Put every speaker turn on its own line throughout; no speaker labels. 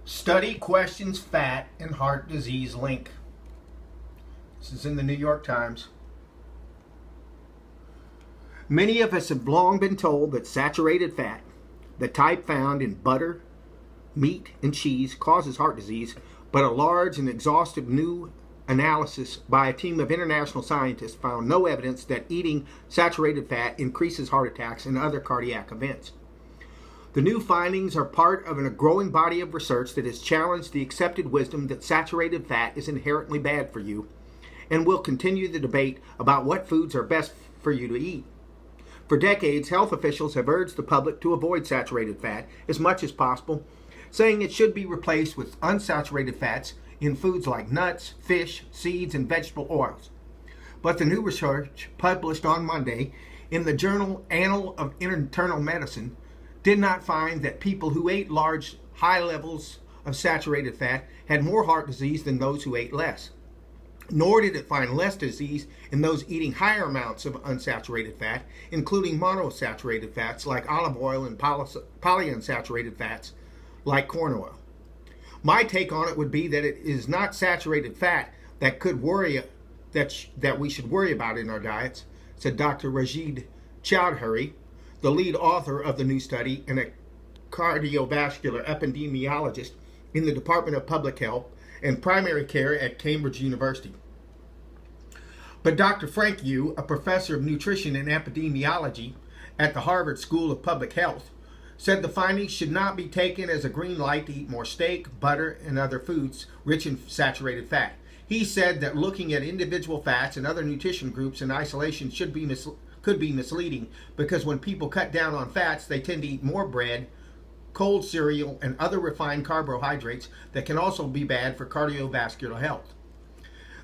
Study questions fat and heart disease link. This is in the New York Times. Many of us have long been told that saturated fat, the type found in butter, meat, and cheese, causes heart disease, but a large and exhaustive new analysis by a team of international scientists found no evidence that eating saturated fat increases heart attacks and other cardiac events. The new findings are part of a growing body of research that has challenged the accepted wisdom that saturated fat is inherently bad for you and will continue the debate about what foods are best for you to eat. For decades, health officials have urged the public to avoid saturated fat as much as possible, saying it should be replaced with unsaturated fats in foods like nuts, fish, seeds, and vegetable oils. But the new research published on Monday in the journal Annals of Internal Medicine did not find that people who ate large, high levels of saturated fat had more heart disease than those who ate less. Nor did it find less disease in those eating higher amounts of unsaturated fat, including monounsaturated fats like olive oil and polyunsaturated fats like corn oil. My take on it would be that it is not saturated fat that we should worry about in our diets, said Dr. Rajid Chowdhury, the lead author of the new study and a cardiovascular epidemiologist in the Department of Public Health and Primary Care at Cambridge University. But Dr. Frank Yu, a professor of nutrition and epidemiology at the Harvard School of Public Health, said the findings should not be taken as a green light to eat more steak, butter, and other foods rich in saturated fat. He said that looking at individual fats and other nutrition groups in isolation could be misleading because when people cut down on fats, they tend to eat more bread, cold cereal, and other refined carbohydrates that can also be bad for cardiovascular health.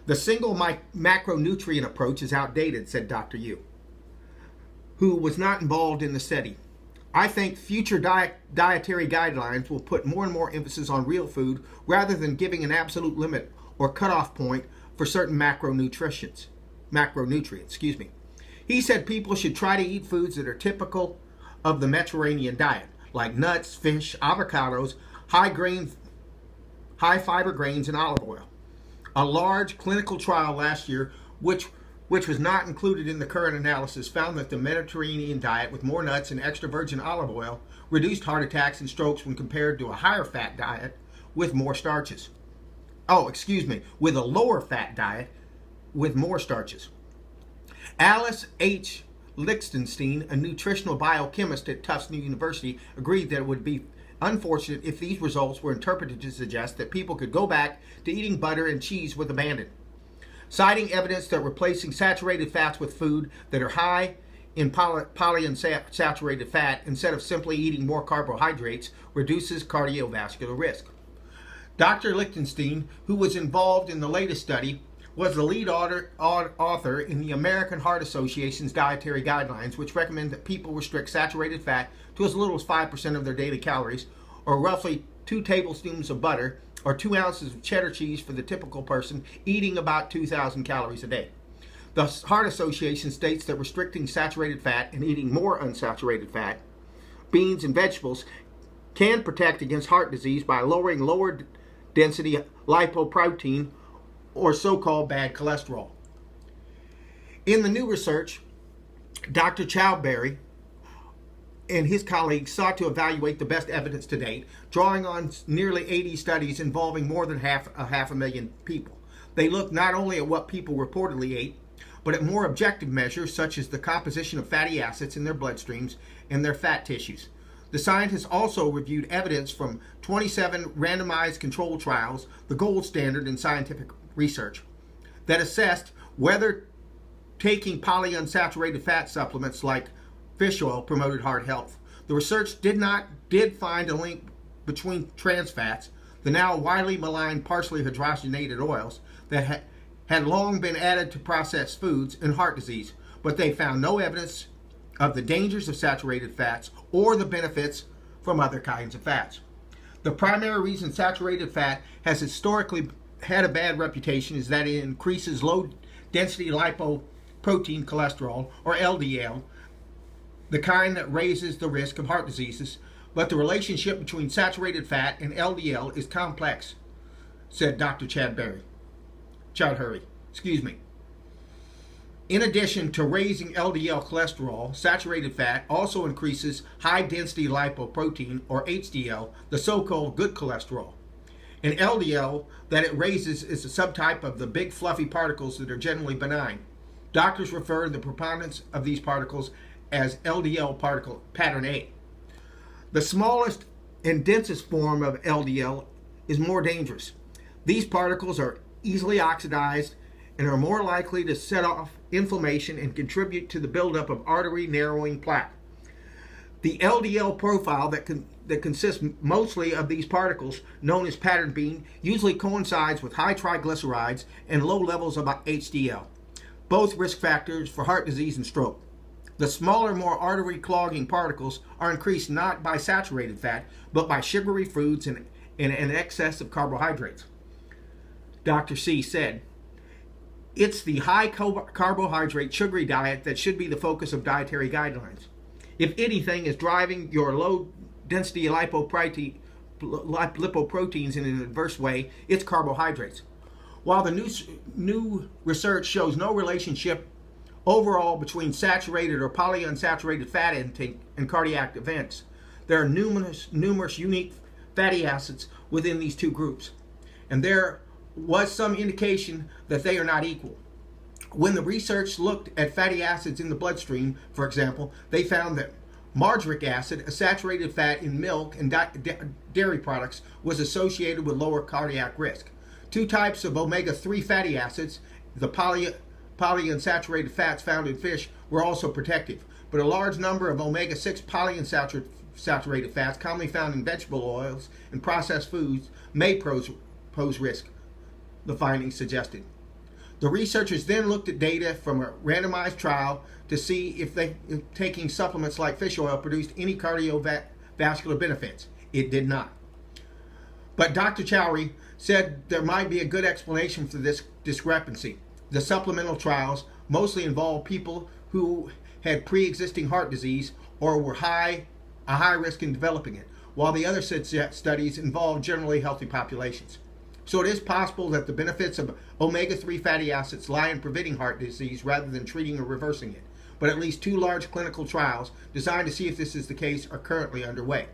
The single macronutrient approach is outdated, said Dr. Yu, who was not involved in the study. I think future dietary guidelines will put more and more emphasis on real food rather than giving an absolute limit or cutoff point for certain macronutrients. He said people should try to eat foods that are typical of the Mediterranean diet, like nuts, fish, avocados, high fiber grains, and olive oil. A large clinical trial last year, which was not included in the current analysis, found that the Mediterranean diet with more nuts and extra virgin olive oil reduced heart attacks and strokes when compared to a higher fat diet with more starches. With a lower fat diet with more starches. Alice H. Lichtenstein, a nutritional biochemist at Tufts University, agreed that it would be unfortunate if these results were interpreted to suggest that people could go back to eating butter and cheese with abandon. Citing evidence that replacing saturated fats with food that are high in polyunsaturated fat instead of simply eating more carbohydrates reduces cardiovascular risk. Dr. Lichtenstein, who was involved in the latest study, was the lead author in the American Heart Association's dietary guidelines, which recommend that people restrict saturated fat to as little as 5% of their daily calories, or roughly 2 tablespoons of butter, or 2 ounces of cheddar cheese for the typical person, eating about 2,000 calories a day. The Heart Association states that restricting saturated fat and eating more unsaturated fat, beans, and vegetables can protect against heart disease by lowering lower density lipoprotein, or so-called bad cholesterol. In the new research, Dr. Chowdhury and his colleagues sought to evaluate the best evidence to date, drawing on nearly 80 studies involving more than half a million people. They looked not only at what people reportedly ate, but at more objective measures such as the composition of fatty acids in their bloodstreams and their fat tissues. The scientists also reviewed evidence from 27 randomized controlled trials, the gold standard in scientific research, that assessed whether taking polyunsaturated fat supplements like fish oil promoted heart health. The research did find a link between trans fats, the now widely maligned partially hydrogenated oils that had long been added to processed foods, and heart disease, but they found no evidence of the dangers of saturated fats or the benefits from other kinds of fats. The primary reason saturated fat has historically had a bad reputation is that it increases low density lipoprotein cholesterol, or LDL, the kind that raises the risk of heart diseases, but the relationship between saturated fat and LDL is complex, said Dr. Chad Hurry. In addition to raising LDL cholesterol, saturated fat also increases high-density lipoprotein, or HDL, the so-called good cholesterol. And LDL that it raises is a subtype of the big fluffy particles that are generally benign. Doctors refer to the preponderance of these particles as LDL particle pattern A. The smallest and densest form of LDL is more dangerous. These particles are easily oxidized and are more likely to set off inflammation and contribute to the buildup of artery narrowing plaque. The LDL profile that consists mostly of these particles, known as pattern B, usually coincides with high triglycerides and low levels of HDL, both risk factors for heart disease and stroke. The smaller, more artery clogging particles are increased not by saturated fat, but by sugary foods and an excess of carbohydrates. Dr. C said, "It's the high carbohydrate, sugary diet that should be the focus of dietary guidelines. If anything is driving your low density lipoproteins in an adverse way, it's carbohydrates. While the new research shows no relationship overall between saturated or polyunsaturated fat intake and cardiac events, there are numerous unique fatty acids within these two groups, and there was some indication that they are not equal. When the research looked at fatty acids in the bloodstream, for example, they found that margaric acid, a saturated fat in milk and dairy products, was associated with lower cardiac risk. Two types of omega-3 fatty acids, the polyunsaturated fats found in fish, were also protective, but a large number of omega-6 polyunsaturated fats commonly found in vegetable oils and processed foods may pose risk, the findings suggested. The researchers then looked at data from a randomized trial to see if taking supplements like fish oil produced any cardiovascular benefits. It did not. But Dr. Chowry said there might be a good explanation for this discrepancy. The supplemental trials mostly involved people who had pre-existing heart disease or were a high risk in developing it, while the other studies involved generally healthy populations. So it is possible that the benefits of omega-3 fatty acids lie in preventing heart disease rather than treating or reversing it. But at least 2 large clinical trials designed to see if this is the case are currently underway.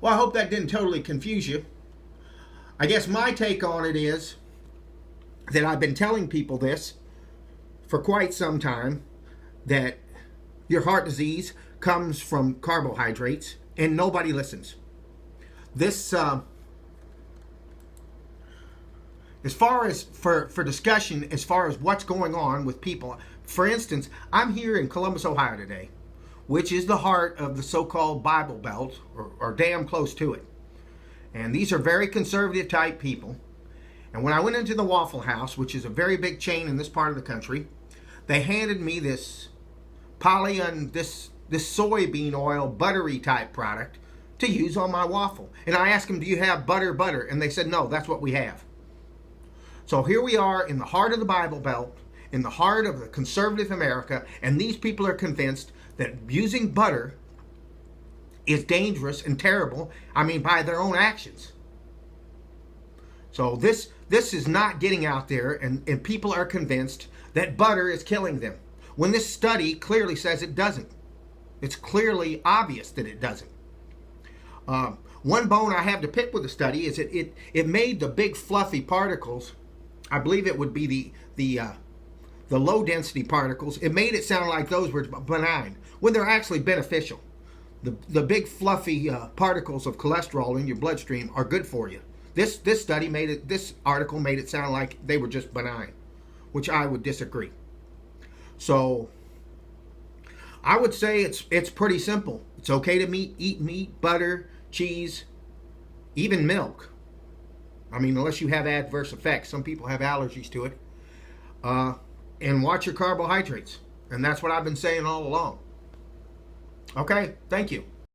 Well, I hope that didn't totally confuse you. I guess my take on it is that I've been telling people this for quite some time, that your heart disease comes from carbohydrates, and nobody listens. This, as far as for discussion, as far as what's going on with people, for instance, I'm here in Columbus, Ohio today, which is the heart of the so-called Bible Belt, or damn close to it. And these are very conservative type people. And when I went into the Waffle House, which is a very big chain in this part of the country, they handed me this this soybean oil buttery type product to use on my waffle. And I asked them, do you have butter? And they said, no, that's what we have. So here we are in the heart of the Bible Belt, in the heart of the conservative America, and these people are convinced that using butter is dangerous and terrible, by their own actions. So this is not getting out there, and people are convinced that butter is killing them, when this study clearly says it doesn't. It's clearly obvious that it doesn't. One bone I have to pick with the study is that it made the big fluffy particles, I believe it would be the low density particles, it made it sound like those were benign, when they're actually beneficial. The big fluffy particles of cholesterol in your bloodstream are good for you. This article made it sound like they were just benign, which I would disagree. So I would say it's pretty simple. It's okay to eat meat, butter, cheese, even milk. Unless you have adverse effects. Some people have allergies to it. And watch your carbohydrates. And that's what I've been saying all along. Okay, thank you.